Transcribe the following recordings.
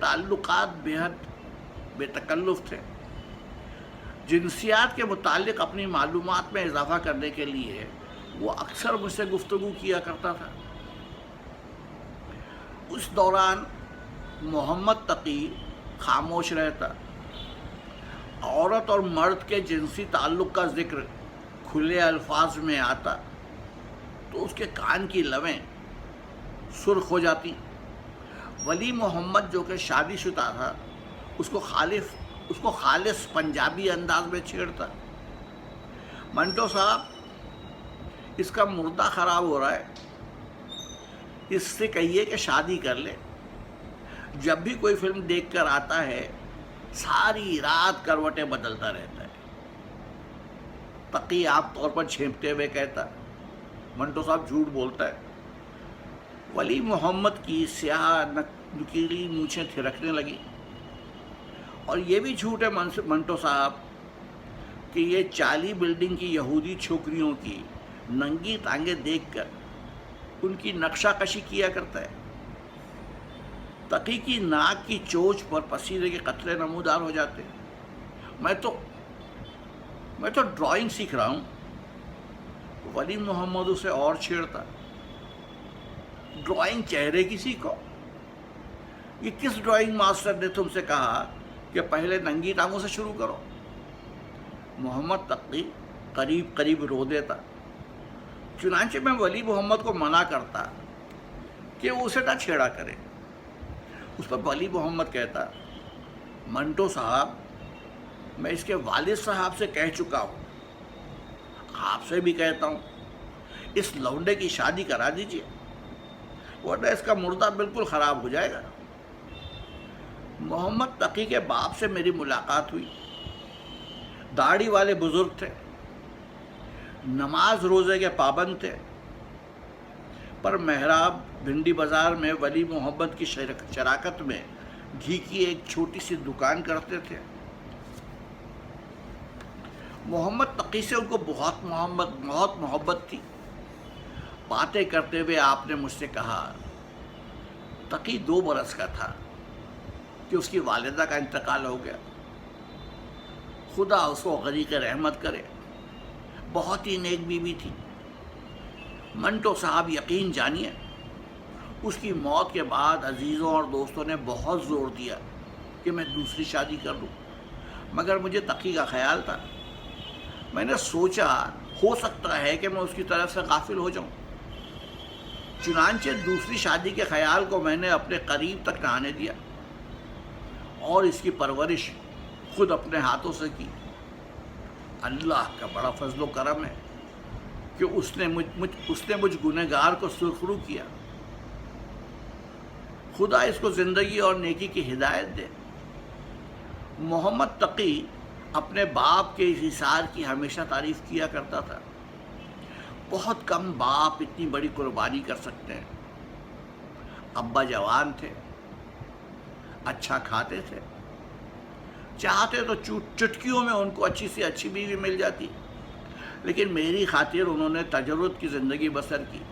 تعلقات بےحد بے تکلف تھے. جنسیات کے متعلق اپنی معلومات میں اضافہ کرنے کے لیے وہ اکثر مجھ سے گفتگو کیا کرتا تھا. اس دوران محمد تقی خاموش رہتا. عورت اور مرد کے جنسی تعلق کا ذکر کھلے الفاظ میں آتا تو اس کے کان کی لویں سرخ ہو جاتی. ولی محمد جو کہ شادی شدہ تھا اس کو خالص پنجابی انداز میں چھیڑتا. منٹو صاحب، اس کا مردہ خراب ہو رہا ہے، اس سے کہیے کہ شادی کر لے. جب بھی کوئی فلم دیکھ کر آتا ہے ساری رات کروٹیں بدلتا رہتا ہے. تقی عام طور پر جھینپتے ہوئے کہتا، منٹو صاحب جھوٹ بولتا ہے. ولی محمد کی سیاہ نکیلی مونچھیں تھرکنے لگی. اور یہ بھی جھوٹ ہے منٹو صاحب کہ یہ 40 بلڈنگ کی یہودی چھوکریوں کی ننگی ٹانگیں دیکھ کر ان کی نقشہ کشی کیا کرتا ہے. تقی کی ناک کی چوچ پر پسینے کے قطرے نمودار ہو جاتے. میں تو ڈرائنگ سیکھ رہا ہوں. ولی محمد اسے اور چھیڑتا. ڈرائنگ چہرے کی سیکھو. یہ کس ڈرائنگ ماسٹر نے تم سے کہا کہ پہلے ننگی ٹانگوں سے شروع کرو؟ محمد تقی قریب رو دیتا. چنانچہ میں ولی محمد کو منع کرتا کہ وہ اسے نہ چھیڑا کرے. اس پر ولی محمد کہتا، منٹو صاحب، میں اس کے والد صاحب سے کہہ چکا ہوں، آپ سے بھی کہتا ہوں، اس لونڈے کی شادی کرا دیجیے ورنہ اس کا مردہ بالکل خراب ہو جائے گا. محمد تقی کے باپ سے میری ملاقات ہوئی. داڑھی والے بزرگ تھے، نماز روزے کے پابند تھے، پر محراب بھنڈی بازار میں ولی محمد کی شراکت میں گھی کی ایک چھوٹی سی دکان کرتے تھے. محمد تقی سے ان کو بہت محبت تھی. باتیں کرتے ہوئے آپ نے مجھ سے کہا، تقی 2 برس کا تھا کہ اس کی والدہ کا انتقال ہو گیا. خدا اس کو غریق رحمت کرے. بہت ہی نیک بیوی تھی. منٹو صاحب، یقین جانیے اس کی موت کے بعد عزیزوں اور دوستوں نے بہت زور دیا کہ میں دوسری شادی کر لوں، مگر مجھے تقی کا خیال تھا. میں نے سوچا ہو سکتا ہے کہ میں اس کی طرف سے غافل ہو جاؤں. چنانچہ دوسری شادی کے خیال کو میں نے اپنے قریب تک نہ آنے دیا اور اس کی پرورش خود اپنے ہاتھوں سے کی. اللہ کا بڑا فضل و کرم ہے کہ اس نے مجھ گنہگار کو سرخرو کیا. خدا اس کو زندگی اور نیکی کی ہدایت دے. محمد تقی اپنے باپ کے اس اثار کی ہمیشہ تعریف کیا کرتا تھا. بہت کم باپ اتنی بڑی قربانی کر سکتے ہیں. ابا جوان تھے، اچھا کھاتے تھے، چاہتے تو چٹکیوں میں ان کو اچھی سے اچھی بیوی مل جاتی، لیکن میری خاطر انہوں نے تجرد کی زندگی بسر کی.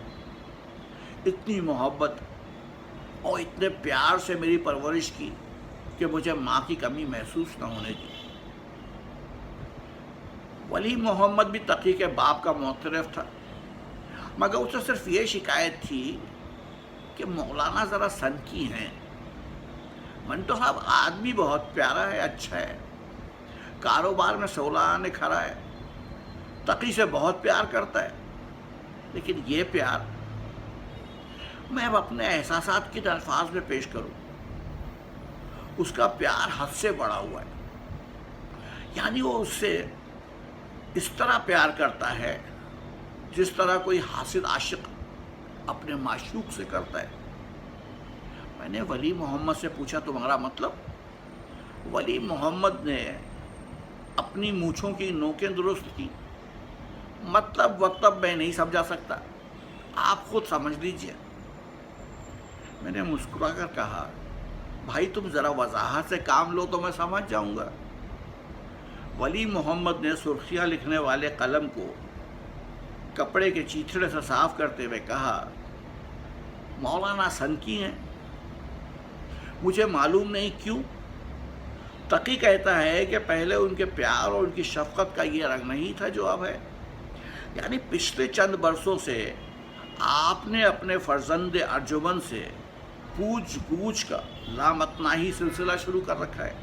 اتنی محبت اور اتنے پیار سے میری پرورش کی کہ مجھے ماں کی کمی محسوس نہ ہونے دی. ولی محمد بھی تقی کے باپ کا معترف تھا، مگر اسے صرف یہ شکایت تھی کہ مولانا ذرا سنکی ہیں. منٹو صاحب آدمی بہت پیارا ہے، اچھا ہے، کاروبار میں سولانے کھڑا ہے، تقی سے بہت پیار کرتا ہے، لیکن یہ پیار میں اب اپنے احساسات کے الفاظ میں پیش کروں. اس کا پیار حد سے بڑا ہوا ہے. یعنی وہ اس سے اس طرح پیار کرتا ہے جس طرح کوئی حاسد عاشق اپنے معشوق سے کرتا ہے. میں نے ولی محمد سے پوچھا، تمہارا مطلب؟ ولی محمد نے اپنی مونچھوں کی نوکیں درست کی. مطلب میں نہیں سمجھا سکتا، آپ خود سمجھ لیجئے. میں نے مسکرا کر کہا، بھائی تم ذرا وضاحت سے کام لو تو میں سمجھ جاؤں گا. ولی محمد نے سرخیاں لکھنے والے قلم کو کپڑے کے چیتھڑے سے صاف کرتے ہوئے کہا، مولانا سنکی ہیں، مجھے معلوم نہیں کیوں تقی کہتا ہے کہ پہلے ان کے پیار اور ان کی شفقت کا یہ رنگ نہیں تھا جو اب ہے. یعنی پچھلے چند برسوں سے آپ نے اپنے فرزند ارجمن سے پوچھ گوچھ کا لامتناہی سلسلہ شروع کر رکھا ہے.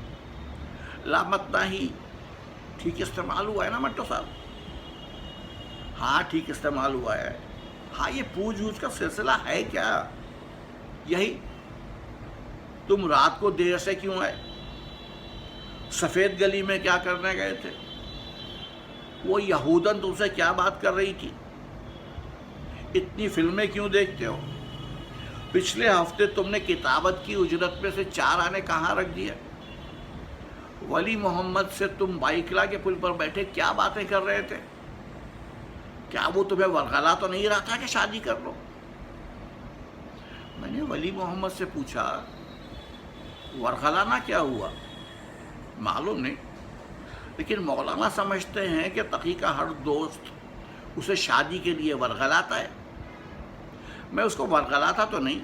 لامتناہی ٹھیک استعمال ہوا ہے نا منٹو صاحب؟ ہاں ٹھیک استعمال ہوا ہے. ہاں یہ پوچھ گوچھ کا سلسلہ ہے کیا؟ یہی تم رات کو دیر سے کیوں آئے؟ سفید گلی میں کیا کرنے گئے تھے؟ وہ یہودن تم سے کیا بات کر رہی تھی؟ اتنی فلمیں کیوں دیکھتے ہو؟ پچھلے ہفتے تم نے کتابت کی اجرت میں سے 4 آنے کہاں رکھ دیا؟ ولی محمد سے تم بائکلا کے پل پر بیٹھے کیا باتیں کر رہے تھے؟ کیا وہ تمہیں ورغلا تو نہیں رہا تھا کہ شادی کر لو؟ میں نے ولی محمد سے پوچھا ورغلانا کیا ہوا؟ معلوم نہیں، لیکن مولانا سمجھتے ہیں کہ تقی کا ہر دوست اسے شادی کے لیے ورغلاتا ہے. میں اس کو ورغلاتا تو نہیں،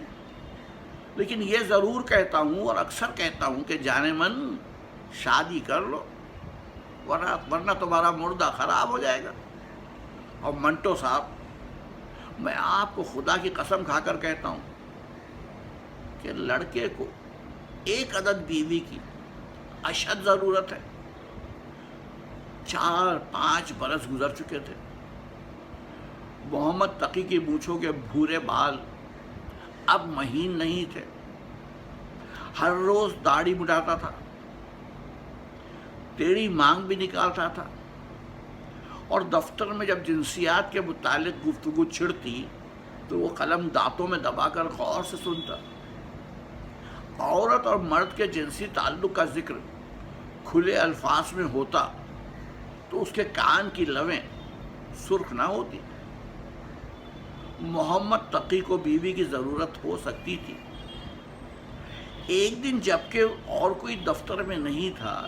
لیکن یہ ضرور کہتا ہوں اور اکثر کہتا ہوں کہ جانے من شادی کر لو، ورنہ تمہارا مردہ خراب ہو جائے گا. اور منٹو صاحب میں آپ کو خدا کی قسم کھا کر کہتا ہوں کہ لڑکے کو 1 عدد بیوی کی اشد ضرورت ہے. 4-5 برس گزر چکے تھے. محمد تقی کی مونچھوں کے بھورے بال اب مہین نہیں تھے. ہر روز داڑھی مڈاتا تھا، ٹیڑھی مانگ بھی نکالتا تھا، اور دفتر میں جب جنسیات کے متعلق گفتگو چھڑتی تو وہ قلم دانتوں میں دبا کر غور سے سنتا. عورت اور مرد کے جنسی تعلق کا ذکر کھلے الفاظ میں ہوتا تو اس کے کان کی لویں سرخ نہ ہوتی. محمد تقی کو بیوی کی ضرورت ہو سکتی تھی. ایک دن جبکہ اور کوئی دفتر میں نہیں تھا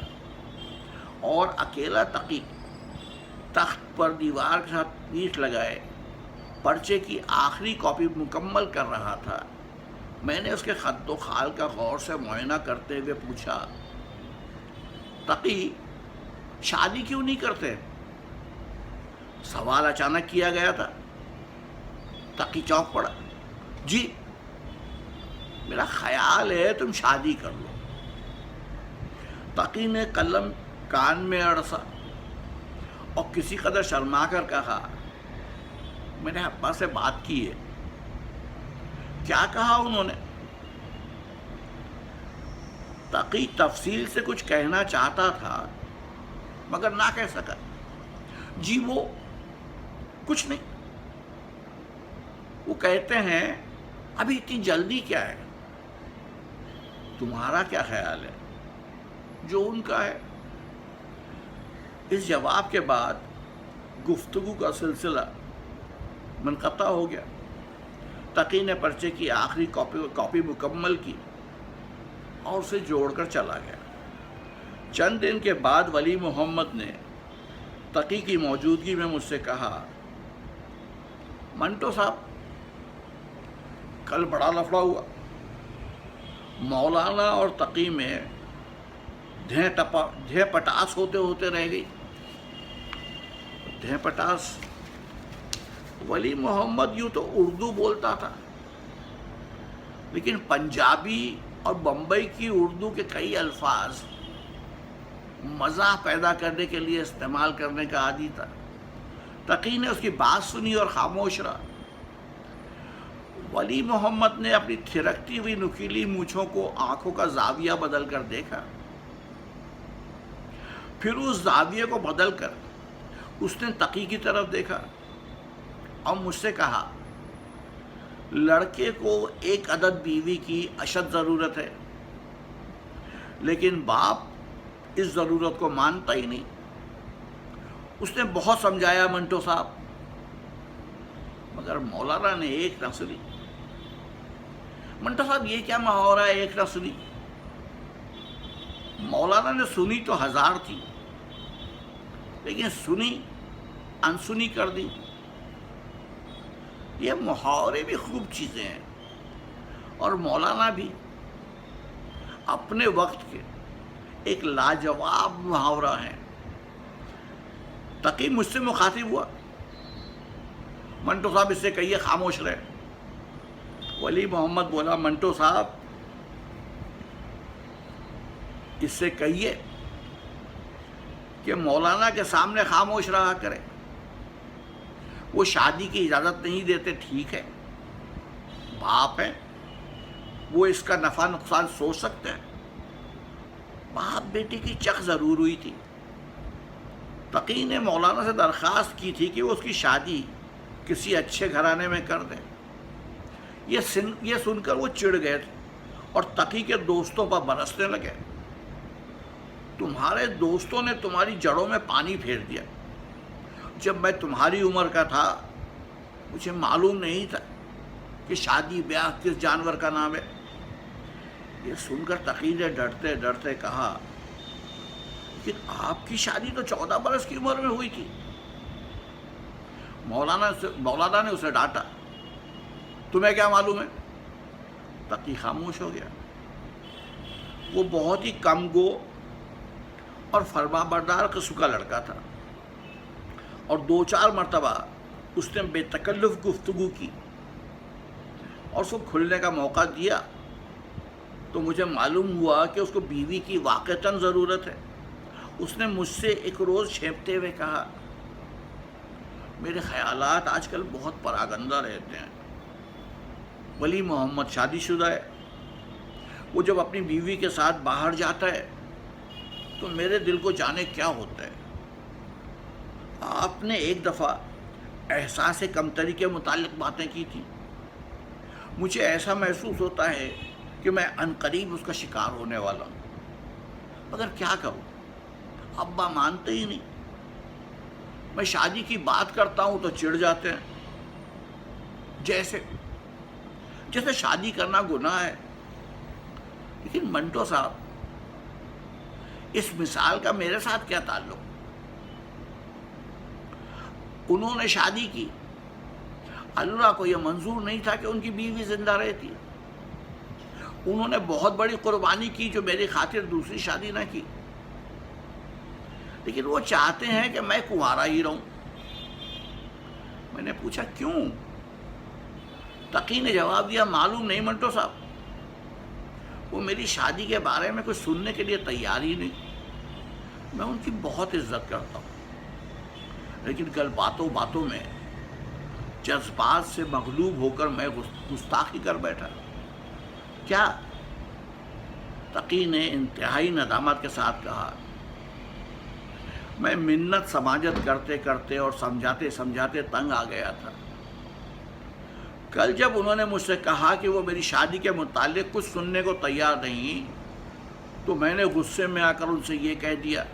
اور اکیلا تقی تخت پر دیوار کے ساتھ پیٹھ لگائے پرچے کی آخری کاپی مکمل کر رہا تھا، میں نے اس کے خط و خال کا غور سے معائنہ کرتے ہوئے پوچھا تقی شادی کیوں نہیں کرتے؟ سوال اچانک کیا گیا تھا. تقی چونک پڑا. جی میرا خیال ہے تم شادی کر لو. تقی نے قلم کان میں اڑسا اور کسی قدر شرما کر کہا میں نے ابا سے بات کی ہے. کیا کہا انہوں نے؟ تقی تفصیل سے کچھ کہنا چاہتا تھا مگر نہ کہہ سکا. جی وہ کچھ نہیں، وہ کہتے ہیں ابھی اتنی جلدی کیا ہے. تمہارا کیا خیال ہے؟ جو ان کا ہے. اس جواب کے بعد گفتگو کا سلسلہ منقطع ہو گیا. تقی نے پرچے کی آخری کاپی مکمل کی اور اسے جوڑ کر چلا گیا. چند دن کے بعد ولی محمد نے تقی کی موجودگی میں مجھ سے کہا منٹو صاحب کل بڑا لفڑا ہوا. مولانا اور تقی میں دھیں پٹاس ہوتے رہ گئی. دھیں پٹاس؟ ولی محمد یوں تو اردو بولتا تھا، لیکن پنجابی اور بمبئی کی اردو کے کئی الفاظ مزاح پیدا کرنے کے لیے استعمال کرنے کا عادی تھا. تقی نے اس کی بات سنی اور خاموش رہا. ولی محمد نے اپنی تھرکتی ہوئی نکیلی مونچھوں کو آنکھوں کا زاویہ بدل کر دیکھا. پھر اس زاویے کو بدل کر اس نے تقی کی طرف دیکھا اور مجھ سے کہا لڑکے کو 1 عدد بیوی کی اشد ضرورت ہے، لیکن باپ اس ضرورت کو مانتا ہی نہیں. اس نے بہت سمجھایا منٹو صاحب، مگر مولانا نے ایک نہ سنی. منٹو صاحب یہ کیا محاورہ ہے ایک نہ سنی؟ مولانا نے سنی تو 1000 تھی، لیکن سنی انسنی کر دی. یہ محاورے بھی خوب چیزیں ہیں اور مولانا بھی. اپنے وقت کے ایک لاجواب محاورہ ہیں. تقی مجھ سے مخاطب ہوا, منٹو صاحب اس سے کہیے خاموش رہے. ولی محمد بولا, منٹو صاحب اس سے کہیے کہ مولانا کے سامنے خاموش رہا کرے. وہ شادی کی اجازت نہیں دیتے, ٹھیک ہے, باپ ہیں, وہ اس کا نفع نقصان سوچ سکتے ہیں. باپ بیٹی کی چک ضرور ہوئی تھی. تقی نے مولانا سے درخواست کی تھی کہ وہ اس کی شادی کسی اچھے گھرانے میں کر دیں. یہ سن کر وہ چڑ گئے تھے اور تقی کے دوستوں پر برسنے لگے. تمہارے دوستوں نے تمہاری جڑوں میں پانی پھیر دیا. جب میں تمہاری عمر کا تھا مجھے معلوم نہیں تھا کہ شادی بیاہ کس جانور کا نام ہے. یہ سن کر تقی نے ڈرتے ڈرتے کہا, لیکن آپ کی شادی تو 14 برس کی عمر میں ہوئی تھی. مولانا نے اسے ڈانٹا, تمہیں کیا معلوم ہے؟ تقی خاموش ہو گیا. وہ بہت ہی کم گو اور فرما بردار قسم کا لڑکا تھا, اور 2-4 مرتبہ اس نے بے تکلف گفتگو کی اور اس کو کھلنے کا موقع دیا تو مجھے معلوم ہوا کہ اس کو بیوی کی واقعتاً ضرورت ہے. اس نے مجھ سے ایک روز چھینپتے ہوئے کہا, میرے خیالات آج کل بہت پراگندہ رہتے ہیں. ولی محمد شادی شدہ ہے. وہ جب اپنی بیوی کے ساتھ باہر جاتا ہے تو میرے دل کو جانے کیا ہوتا ہے. آپ نے ایک دفعہ احساس کمتری کے متعلق باتیں کی تھی. مجھے ایسا محسوس ہوتا ہے کہ میں عنقریب اس کا شکار ہونے والا ہوں. مگر کیا کروں, ابا مانتے ہی نہیں. میں شادی کی بات کرتا ہوں تو چڑ جاتے ہیں, جیسے شادی کرنا گناہ ہے. لیکن منٹو صاحب, اس مثال کا میرے ساتھ کیا تعلق؟ انہوں نے شادی کی, اللہ کو یہ منظور نہیں تھا کہ ان کی بیوی زندہ رہتی. انہوں نے بہت بڑی قربانی کی جو میری خاطر دوسری شادی نہ کی, لیکن وہ چاہتے ہیں کہ میں کنوارا ہی رہوں. میں نے پوچھا کیوں؟ تقی نے جواب دیا, معلوم نہیں منٹو صاحب, وہ میری شادی کے بارے میں کچھ سننے کے لیے تیار ہی نہیں. میں ان کی بہت عزت کرتا ہوں, لیکن کل باتوں باتوں میں جذبات سے مغلوب ہو کر میں گستاخی کر بیٹھا. کیا؟ تقی نے انتہائی ندامت کے ساتھ کہا, میں منت سماجت کرتے کرتے اور سمجھاتے سمجھاتے تنگ آ گیا تھا. کل جب انہوں نے مجھ سے کہا کہ وہ میری شادی کے متعلق کچھ سننے کو تیار نہیں, تو میں نے غصے میں آ کر ان سے یہ کہہ دیا,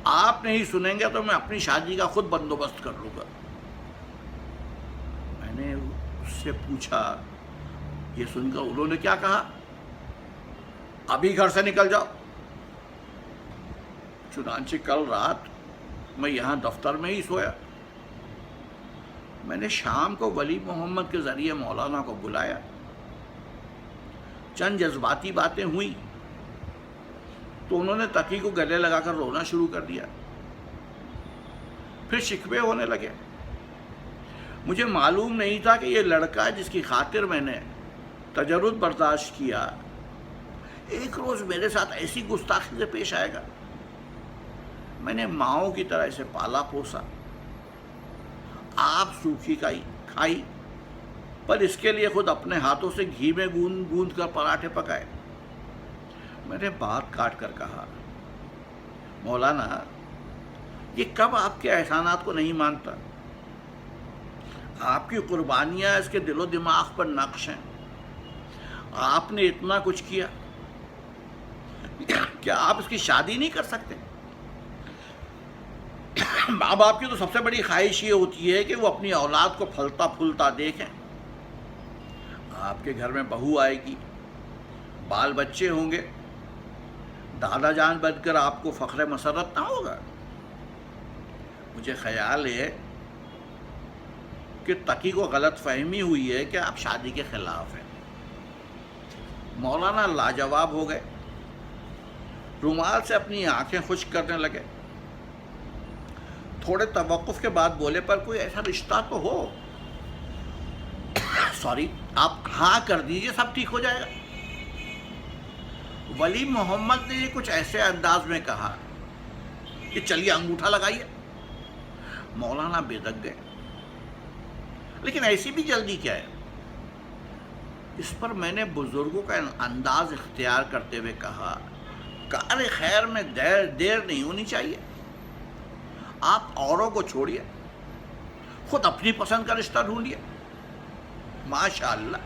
آپ نہیں سنیں گے تو میں اپنی شادی کا خود بندوبست کر لوں گا. میں نے اس سے پوچھا, یہ سن کر انہوں نے کیا کہا؟ ابھی گھر سے نکل جاؤ. چنانچہ کل رات میں یہاں دفتر میں ہی سویا. میں نے شام کو ولی محمد کے ذریعے مولانا کو بلایا. چند جذباتی باتیں ہوئیں تو انہوں نے تقی کو گلے لگا کر رونا شروع کر دیا. پھر شکوے ہونے لگے. مجھے معلوم نہیں تھا کہ یہ لڑکا جس کی خاطر میں نے تجرد برداشت کیا ایک روز میرے ساتھ ایسی گستاخی سے پیش آئے گا. میں نے ماؤں کی طرح اسے پالا پوسا. آپ سوکھی کھائی, پر اس کے لیے خود اپنے ہاتھوں سے گھی میں گوند کر پراٹھے پکائے. میں نے بات کاٹ کر کہا, مولانا یہ کب آپ کے احسانات کو نہیں مانتا؟ آپ کی قربانیاں اس کے دل و دماغ پر نقش ہیں. آپ نے اتنا کچھ کیا, کیا آپ اس کی شادی نہیں کر سکتے؟ ماں باپ کی تو سب سے بڑی خواہش یہ ہوتی ہے کہ وہ اپنی اولاد کو پھلتا پھولتا دیکھیں. آپ کے گھر میں بہو آئے گی, بال بچے ہوں گے, دادا جان بن کر آپ کو فخر مسرت نہ ہوگا. مجھے خیال ہے کہ تقی کو غلط فہمی ہوئی ہے کہ آپ شادی کے خلاف ہیں. مولانا لاجواب ہو گئے، رومال سے اپنی آنکھیں خشک کرنے لگے، تھوڑے توقف کے بعد بولے پر کوئی ایسا رشتہ تو ہو، سوری آپ ہاں کر دیجئے سب ٹھیک ہو جائے گا۔ ولی محمد نے یہ کچھ ایسے انداز میں کہا کہ چلیے انگوٹھا لگائیے۔ مولانا بےدک گئے، لیکن ایسی بھی جلدی کیا ہے؟ اس پر میں نے بزرگوں کا انداز اختیار کرتے ہوئے کہا، کار خیر میں دیر نہیں ہونی چاہیے، آپ اوروں کو چھوڑیے، خود اپنی پسند کا رشتہ ڈھونڈیے۔ ماشاء اللہ،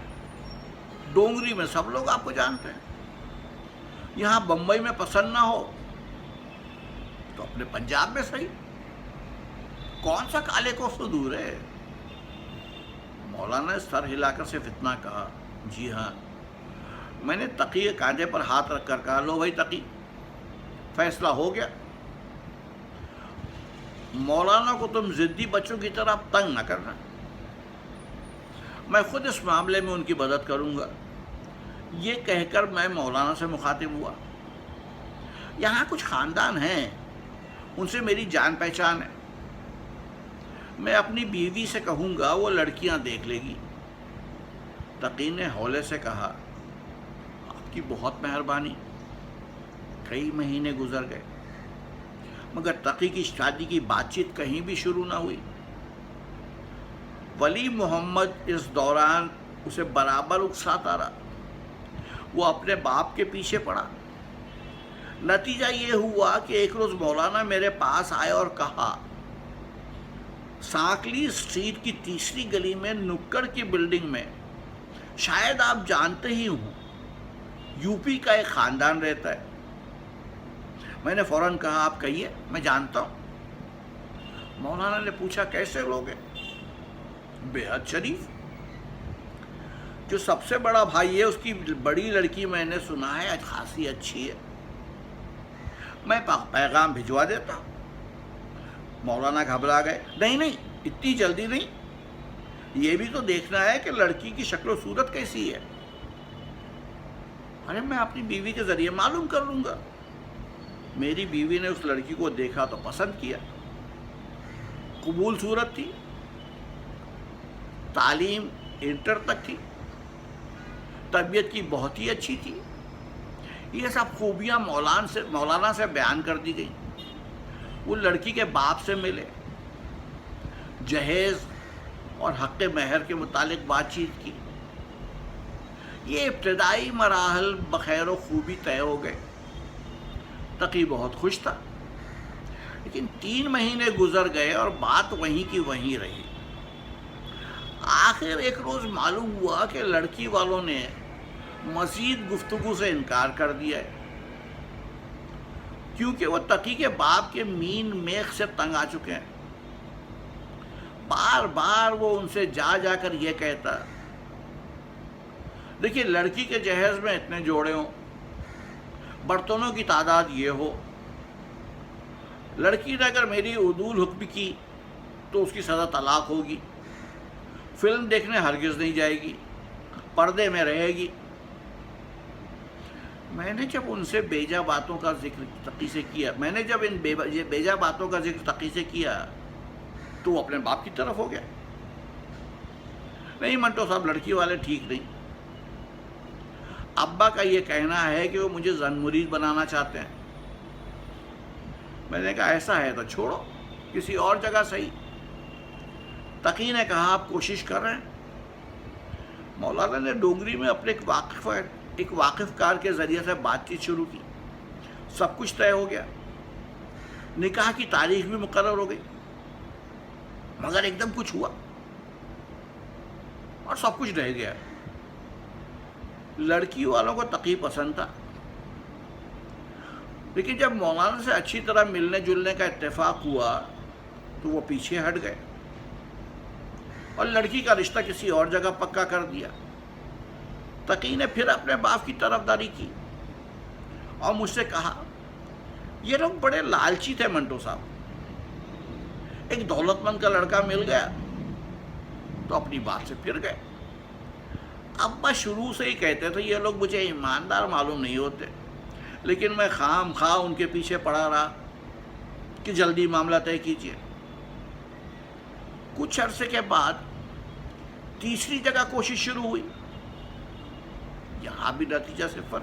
ڈونگری میں سب لوگ آپ کو جانتے ہیں، یہاں بمبئی میں پسند نہ ہو تو اپنے پنجاب میں صحیح، کون سا کالے کو سے دور ہے؟ مولانا نے سر ہلا کر صرف اتنا کہا، جی ہاں۔ میں نے تقی کے کاندھے پر ہاتھ رکھ کر کہا، لو بھائی تقی، فیصلہ ہو گیا۔ مولانا کو تم ضدی بچوں کی طرح تنگ نہ کرنا، میں خود اس معاملے میں ان کی مدد کروں گا۔ یہ کہہ کر میں مولانا سے مخاطب ہوا، یہاں کچھ خاندان ہیں، ان سے میری جان پہچان ہے، میں اپنی بیوی سے کہوں گا وہ لڑکیاں دیکھ لے گی۔ تقی نے ہولے سے کہا، آپ کی بہت مہربانی۔ کئی مہینے گزر گئے مگر تقی کی شادی کی بات چیت کہیں بھی شروع نہ ہوئی۔ ولی محمد اس دوران اسے برابر اکساتا رہا، وہ اپنے باپ کے پیچھے پڑا۔ نتیجہ یہ ہوا کہ ایک روز مولانا میرے پاس آئے اور کہا، سانکلی اسٹریٹ کی تیسری گلی میں نکڑ کی بلڈنگ میں شاید آپ جانتے ہی ہوں، یو پی کا ایک خاندان رہتا ہے۔ میں نے فوراً کہا، آپ کہیے، میں جانتا ہوں۔ مولانا نے پوچھا، کیسے لوگ ہیں؟ بے حد شریف، جو سب سے بڑا بھائی ہے اس کی بڑی لڑکی میں نے سنا ہے خاصی اچھی ہے، میں پیغام بھجوا دیتا ہوں۔ مولانا گھبرا گئے، نہیں اتنی جلدی نہیں، یہ بھی تو دیکھنا ہے کہ لڑکی کی شکل و صورت کیسی ہے۔ ارے میں اپنی بیوی کے ذریعے معلوم کر لوں گا۔ میری بیوی نے اس لڑکی کو دیکھا تو پسند کیا، قبول صورت تھی، تعلیم انٹر تک تھی، طبیعت کی بہت ہی اچھی تھی۔ یہ سب خوبیاں مولانا سے بیان کر دی گئیں۔ وہ لڑکی کے باپ سے ملے، جہیز اور حق مہر کے متعلق بات چیت کی۔ یہ ابتدائی مراحل بخیر و خوبی طے ہو گئے۔ تقی بہت خوش تھا، لیکن 3 مہینے گزر گئے اور بات وہیں کی وہیں رہی۔ آخر ایک روز معلوم ہوا کہ لڑکی والوں نے مزید گفتگو سے انکار کر دیا ہے، کیونکہ وہ تقی کے باپ کے مین میخ سے تنگ آ چکے ہیں۔ بار بار وہ ان سے جا کر یہ کہتا، دیکھیے لڑکی کے جہیز میں اتنے جوڑے ہوں، برتنوں کی تعداد یہ ہو، لڑکی نے اگر میری عدول حکم کی تو اس کی سزا طلاق ہوگی، فلم دیکھنے ہرگز نہیں جائے گی، پردے میں رہے گی۔ میں نے جب ان سے بیجا باتوں کا ذکر تقی سے کیا، بیجا باتوں کا ذکر تقی سے کیا تو وہ اپنے باپ کی طرف ہو گیا، نہیں منٹو صاحب لڑکی والے ٹھیک نہیں، ابا کا یہ کہنا ہے کہ وہ مجھے زن مرید بنانا چاہتے ہیں۔ میں نے کہا ایسا ہے تو چھوڑو، کسی اور جگہ صحیح۔ تقی نے کہا، آپ کوشش کر رہے ہیں؟ مولانا نے ڈونگری میں اپنے ایک واقف کار کے ذریعے سے بات چیت شروع کی۔ سب کچھ طے ہو گیا، نکاح کی تاریخ بھی مقرر ہو گئی، مگر ایک دم کچھ ہوا اور سب کچھ رہ گیا۔ لڑکی والوں کو تقی پسند تھا، لیکن جب مولانا سے اچھی طرح ملنے جلنے کا اتفاق ہوا تو وہ پیچھے ہٹ گئے اور لڑکی کا رشتہ کسی اور جگہ پکا کر دیا۔ تقی نے پھر اپنے باپ کی طرفداری کی اور مجھ سے کہا، یہ لوگ بڑے لالچی تھے منٹو صاحب، ایک دولت مند کا لڑکا مل گیا تو اپنی بات سے پھر گئے۔ ابا شروع سے ہی کہتے تھے یہ لوگ مجھے ایماندار معلوم نہیں ہوتے، لیکن میں خام خواہ ان کے پیچھے پڑا رہا کہ جلدی معاملہ طے کیجیے۔ کچھ عرصے کے بعد تیسری جگہ کوشش شروع ہوئی، یہاں بھی نتیجہ صفر۔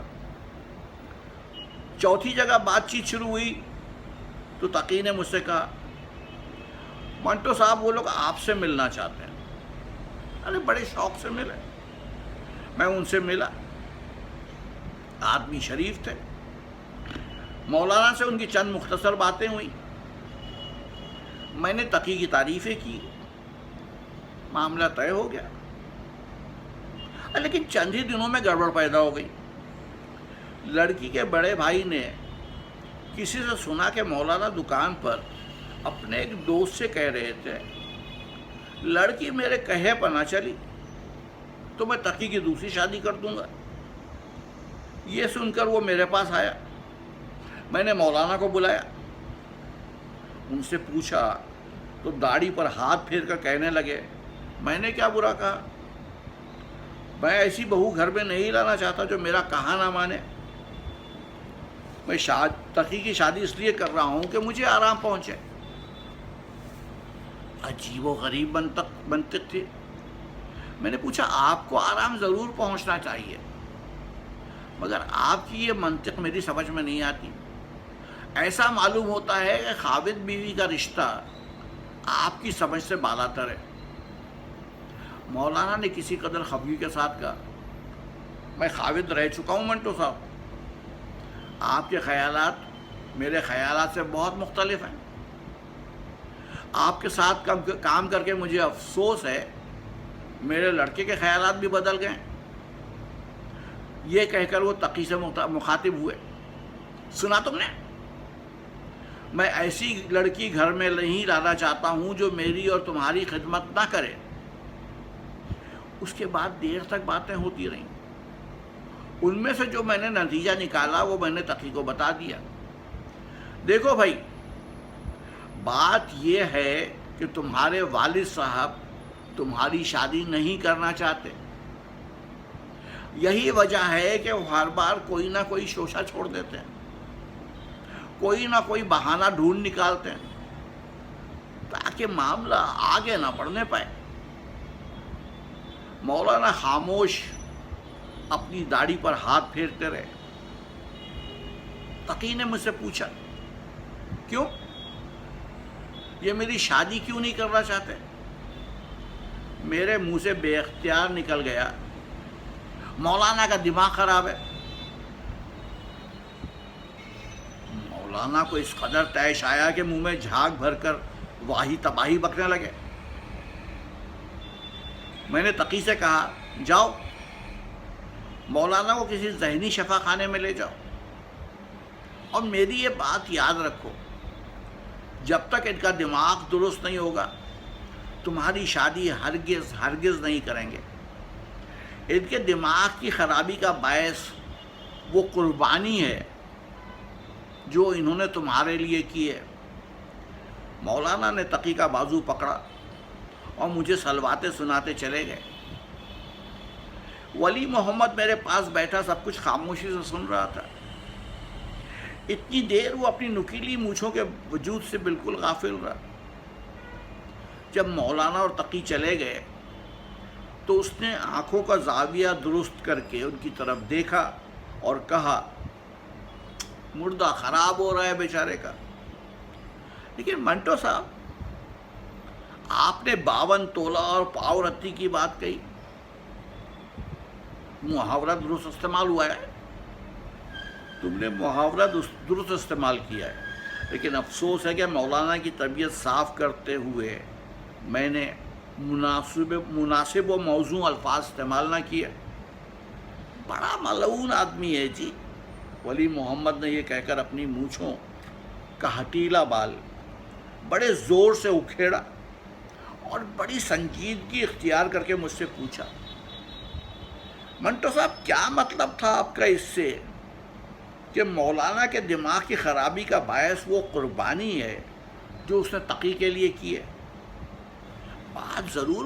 چوتھی جگہ بات چیت شروع ہوئی تو تقی نے مجھ سے کہا منٹو صاحب وہ لوگ آپ سے ملنا چاہتے ہیں۔ ارے بڑے شوق سے ملے، میں ان سے ملا، آدمی شریف تھے۔ مولانا سے ان کی چند مختصر باتیں ہوئیں، میں نے تقی کی تعریفیں کی، معاملہ طے ہو گیا۔ لیکن چند ہی دنوں میں گڑبڑ پیدا ہو گئی۔ لڑکی کے بڑے بھائی نے کسی سے سنا کہ مولانا دکان پر اپنے ایک دوست سے کہہ رہے تھے لڑکی میرے کہے پر نہ چلی تو میں تقی کی دوسری شادی کر دوں گا۔ یہ سن کر وہ میرے پاس آیا، میں نے مولانا کو بلایا، ان سے پوچھا تو داڑھی پر ہاتھ پھیر کر کہنے لگے میں نے کیا برا کہا، میں ایسی بہو گھر میں نہیں لانا چاہتا جو میرا کہا نہ مانے۔ میں تقی کی شادی اس لیے کر رہا ہوں کہ مجھے آرام پہنچے۔ عجیب و غریب منطق تھی۔ میں نے پوچھا آپ کو آرام ضرور پہنچنا چاہیے، مگر آپ کی یہ منطق میری سمجھ میں نہیں آتی۔ ایسا معلوم ہوتا ہے کہ خاوند بیوی کا رشتہ آپ کی سمجھ سے بالاتر ہے۔ مولانا نے کسی قدر خفگی کے ساتھ کہا میں خاوند رہ چکا ہوں منٹو صاحب، آپ کے خیالات میرے خیالات سے بہت مختلف ہیں۔ آپ کے ساتھ کام کر کے مجھے افسوس ہے میرے لڑکے کے خیالات بھی بدل گئے۔ یہ کہہ کر وہ تقی سے مخاطب ہوئے سنا تم نے، میں ایسی لڑکی گھر میں نہیں لانا چاہتا ہوں جو میری اور تمہاری خدمت نہ کرے۔ اس کے بعد دیر تک باتیں ہوتی رہیں، ان میں سے جو میں نے نتیجہ نکالا وہ میں نے تقی کو بتا دیا۔ دیکھو بھائی، بات یہ ہے کہ تمہارے والد صاحب تمہاری شادی نہیں کرنا چاہتے، یہی وجہ ہے کہ وہ ہر بار کوئی نہ کوئی شوشہ چھوڑ دیتے ہیں، کوئی نہ کوئی بہانہ ڈھونڈ نکالتے ہیں تاکہ معاملہ آگے نہ بڑھنے پائے۔ مولانا خاموش اپنی داڑھی پر ہاتھ پھیرتے رہے۔ تقی نے مجھ سے پوچھا کیوں، یہ میری شادی کیوں نہیں کرنا چاہتے؟ میرے منہ سے بے اختیار نکل گیا مولانا کا دماغ خراب ہے۔ مولانا کو اس قدر طیش آیا کہ منہ میں جھاگ بھر کر واہی تباہی بکنے لگے۔ میں نے تقی سے کہا جاؤ مولانا کو کسی ذہنی شفا خانے میں لے جاؤ، اور میری یہ بات یاد رکھو جب تک ان کا دماغ درست نہیں ہوگا تمہاری شادی ہرگز نہیں کریں گے۔ ان کے دماغ کی خرابی کا باعث وہ قربانی ہے جو انہوں نے تمہارے لیے کی ہے۔ مولانا نے تقی کا بازو پکڑا اور مجھے سلواتے سناتے چلے گئے۔ ولی محمد میرے پاس بیٹھا سب کچھ خاموشی سے سن رہا تھا۔ اتنی دیر وہ اپنی نکیلی مونچھوں کے وجود سے بالکل غافل رہا۔ جب مولانا اور تقی چلے گئے تو اس نے آنکھوں کا زاویہ درست کر کے ان کی طرف دیکھا اور کہا مردہ خراب ہو رہا ہے بیچارے کا۔ لیکن منٹو صاحب، آپ نے 52 تولہ اور پاؤ رتی کی بات کہی، محاورہ درست استعمال ہوا ہے، تم نے محاورہ درست استعمال کیا ہے، لیکن افسوس ہے کہ مولانا کی طبیعت صاف کرتے ہوئے میں نے مناسب و موزوں الفاظ استعمال نہ کیے۔ بڑا ملعون آدمی ہے جی، ولی محمد نے یہ کہہ کر اپنی مونچھوں کا ہٹیلا بال بڑے زور سے اکھیڑا اور بڑی سنجیدگی اختیار کر کے مجھ سے پوچھا منٹو صاحب کیا مطلب تھا آپ کا اس سے کہ مولانا کے دماغ کی خرابی کا باعث وہ قربانی ہے جو اس نے تقی کے لیے کی ہے؟ بات ضرور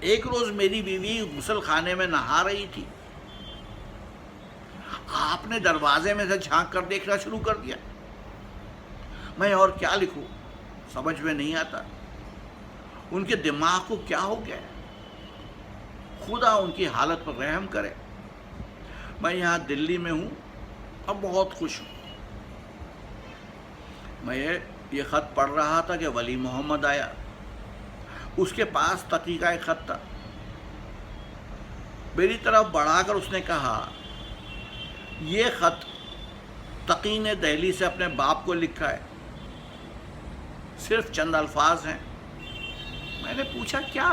ایک روز میری بیوی غسل خانے میں نہا رہی تھی، آپ نے دروازے میں سے جھانک کر دیکھنا شروع کر دیا۔ میں اور کیا لکھوں، سمجھ میں نہیں آتا، ان کے دماغ کو کیا ہو گیا، خدا ان کی حالت پر رحم کرے۔ میں یہاں دلی میں ہوں اور بہت خوش ہوں۔ میں یہ خط پڑھ رہا تھا کہ ولی محمد آیا، اس کے پاس تقی کا ایک خط تھا، میری طرف بڑھا کر اس نے کہا یہ خط تقی نے دہلی سے اپنے باپ کو لکھا ہے، صرف چند الفاظ ہیں۔ میں نے پوچھا کیا؟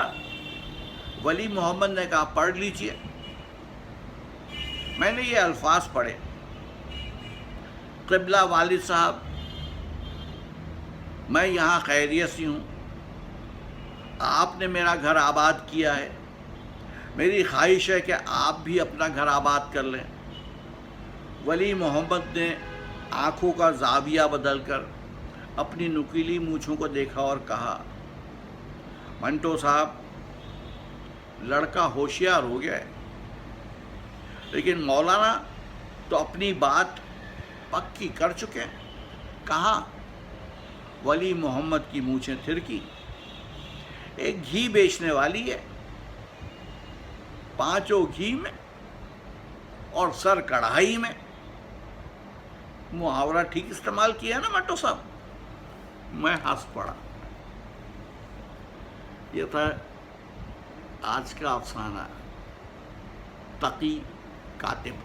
ولی محمد نے کہا پڑھ لیجئے۔ میں نے یہ الفاظ پڑھے، قبلہ والد صاحب، میں یہاں خیریت سے ہوں، آپ نے میرا گھر آباد کیا ہے، میری خواہش ہے کہ آپ بھی اپنا گھر آباد کر لیں۔ ولی محمد نے آنکھوں کا زاویہ بدل کر اپنی نکیلی مونچھوں کو دیکھا اور کہا منٹو صاحب، لڑکا ہوشیار ہو گیا ہے، لیکن مولانا تو اپنی بات پکی کر چکے ہیں۔ کہاں؟ ولی محمد کی مونچھیں تھرکی، ایک گھی بیچنے والی ہے، 5 گھی میں اور سر کڑھائی میں۔ محاورہ ٹھیک استعمال کیا نا منٹو صاحب؟ میں ہنس پڑا۔ یہ تھا آج کا افسانہ تقی کاتب۔